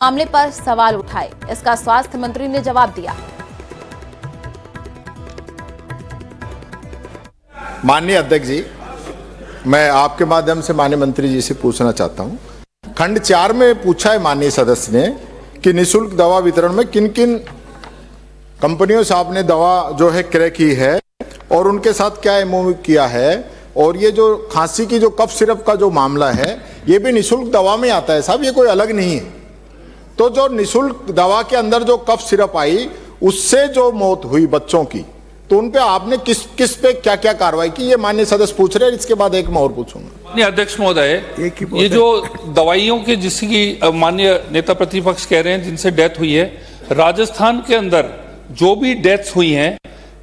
मामले पर सवाल उठाए। इसका स्वास्थ्य मंत्री ने जवाब दिया। माननीय अध्यक्ष जी, मैं आपके माध्यम से माननीय मंत्री जी से पूछना चाहता हूं। खंड 4 में पूछा है माननीय सदस्य ने कि निःशुल्क दवा वितरण में किन किन कंपनियों से आपने दवा जो है क्रय की है और उनके साथ क्या एमओयू किया है, और ये जो खांसी की जो कफ सिरप का जो मामला है ये भी निःशुल्क दवा में आता है साहब, ये कोई अलग नहीं है। तो जो निःशुल्क दवा के अंदर जो कफ सिरप आई उससे जो मौत हुई बच्चों की, तो उन पे आपने किस पे क्या क्या कार्रवाई की, ये माननीय सदस्य पूछ रहे हैं। इसके बाद एक मैं और पूछूंगा। माननीय अध्यक्ष महोदय, ये जो दवाइयों के जिसकी माननीय नेता प्रतिपक्ष कह रहे हैं जिनसे डेथ हुई है, राजस्थान के अंदर जो भी डेथ्स हुई हैं,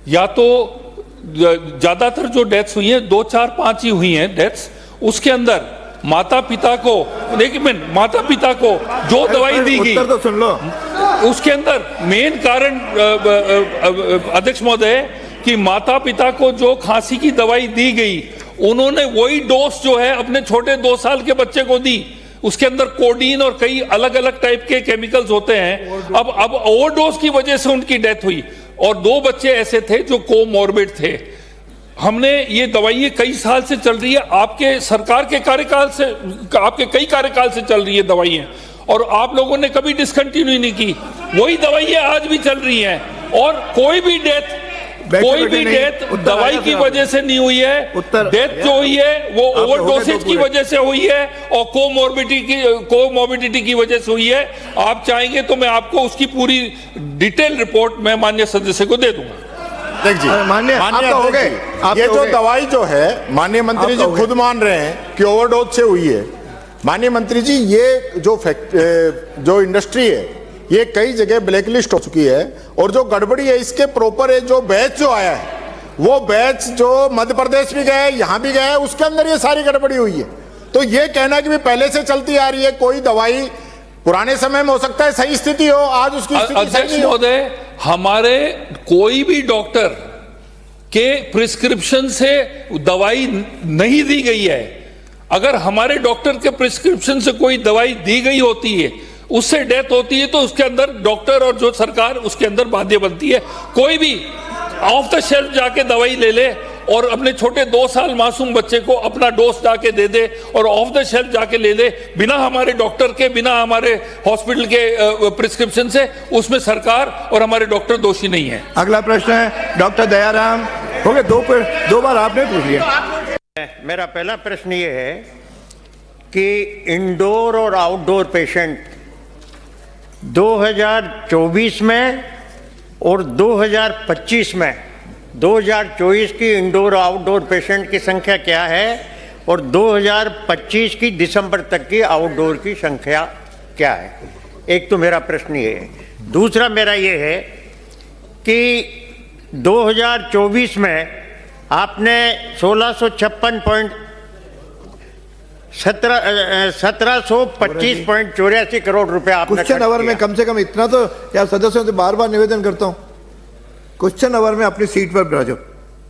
या तो ज्यादातर जो डेथ्स हुई हैं 2, 4, 5 ही हुई हैं डेथ्स, उसके अंदर माता पिता को, एक मिनट, माता पिता को जो दवाई दी गई तो सुन लो, उसके अंदर मेन कारण अध्यक्ष महोदय कि माता पिता को जो खांसी की दवाई दी गई, उन्होंने वही डोज जो है अपने छोटे 2 साल के बच्चे को दी। उसके अंदर कोडीन और कई अलग अलग टाइप के केमिकल्स होते हैं। अब ओवरडोज की वजह से उनकी डेथ हुई और 2 बच्चे ऐसे थे जो कोमॉर्बिड थे। हमने ये दवाइयाँ कई साल से चल रही है, आपके सरकार के कार्यकाल से, आपके कई कार्यकाल से चल रही है दवाइयाँ, और आप लोगों ने कभी डिसकंटिन्यू नहीं की। वही दवाइयाँ आज भी चल रही हैं और कोई भी डेथ दवाई की वजह से नहीं हुई है। डेथ जो हुई है वो ओवरडोसेज की वजह से हुई है और कोमॉर्बिडिटी की वजह से हुई है। आप चाहेंगे तो मैं आपको उसकी पूरी डिटेल रिपोर्ट मैं माननीय सदस्य को दे दूंगा। माननीय ये जो दवाई जो है माननीय मंत्री जी खुद मान रहे हैं कि ओवरडोज से हुई है। माननीय मंत्री जी, ये जो इंडस्ट्री है ये कई जगह ब्लैकलिस्ट हो चुकी है, और जो गड़बड़ी है इसके प्रॉपर है जो बैच जो आया है, वो बैच जो मध्य प्रदेश भी गया है, यहाँ भी गया है, उसके अंदर ये सारी गड़बड़ी हुई है। तो ये कहना कि भी पहले से चलती आ रही है, कोई दवाई पुराने समय में हो सकता है सही स्थिति हो, आज उसकी स्थिति सही नहीं हो। हमारे कोई भी डॉक्टर के प्रिस्क्रिप्शन से दवाई नहीं दी गई है। अगर हमारे डॉक्टर के प्रिस्क्रिप्शन से कोई दवाई दी गई होती है, उससे डेथ होती है, तो उसके अंदर डॉक्टर और जो सरकार उसके अंदर बाध्य बनती है। कोई भी ऑफ द शेल्फ जाके दवाई ले ले और अपने छोटे 2 साल मासूम बच्चे को अपना डोज जाके दे दे और ऑफ द शेल्फ जाके ले ले बिना हमारे डॉक्टर के, बिना हमारे हॉस्पिटल के प्रिस्क्रिप्शन से, उसमें सरकार और हमारे डॉक्टर दोषी नहीं है। अगला प्रश्न है डॉक्टर दयाराम। हो गए 2 बार आपने पूछ लिया। मेरा पहला प्रश्न ये है कि इंडोर और आउटडोर पेशेंट 2024 में और 2025 में 2024 की इंडोर आउटडोर पेशेंट की संख्या क्या है और 2025 की दिसंबर तक की आउटडोर की संख्या क्या है? एक तो मेरा प्रश्न ये है। दूसरा मेरा ये है कि 2024 में आपने 1725.84 करोड़ रुपए आपने क्वेश्चन आवर में कम से कम इतना तो यार सदस्यों से बार बार निवेदन करता हूं, क्वेश्चन आवर में अपनी सीट पर बैठो,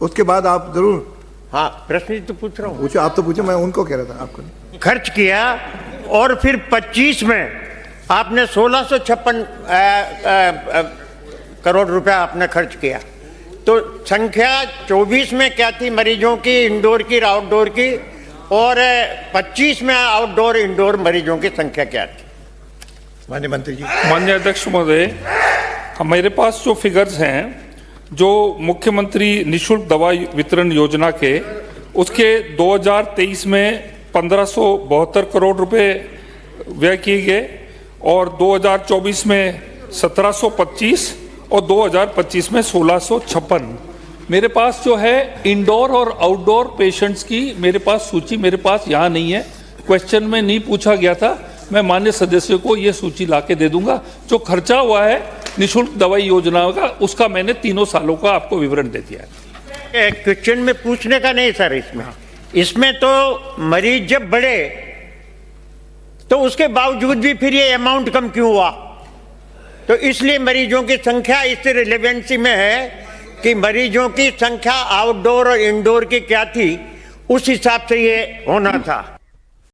उसके बाद आप जरूर। हाँ, प्रश्न ही तो पूछ रहा हूँ। पूछो, आप तो पूछो, मैं उनको कह रहा था, आपको खर्च किया। और फिर 25 में आपने 1656 करोड़ रुपया आपने खर्च किया। तो संख्या 24 में क्या थी मरीजों की, इंडोर की, आउटडोर की, और 25 में आउटडोर इंडोर मरीजों की संख्या क्या थी? माननीय मंत्री जी। माननीय अध्यक्ष महोदय, मेरे पास जो फिगर्स हैं, जो मुख्यमंत्री निःशुल्क दवा वितरण योजना के, उसके 2023 में 1572 करोड़ रुपए व्यय किए गए और 2024 में 1725 और 2025 में 1656। मेरे पास जो है इंडोर और आउटडोर पेशेंट्स की मेरे पास सूची मेरे पास यहाँ नहीं है, क्वेश्चन में नहीं पूछा गया था। मैं माननीय सदस्यों को ये सूची लाके दे दूंगा। जो खर्चा हुआ है निःशुल्क दवाई योजना का, उसका मैंने 3 सालों का आपको विवरण दे दिया है। क्वेश्चन में पूछने का नहीं सर, इसमें तो मरीज जब बढ़े तो उसके बावजूद भी फिर ये अमाउंट कम क्यों हुआ? तो इसलिए मरीजों की संख्या इस रिलेवेंसी में है कि मरीजों की संख्या आउटडोर और इंडोर की क्या थी, उस हिसाब से ये होना था।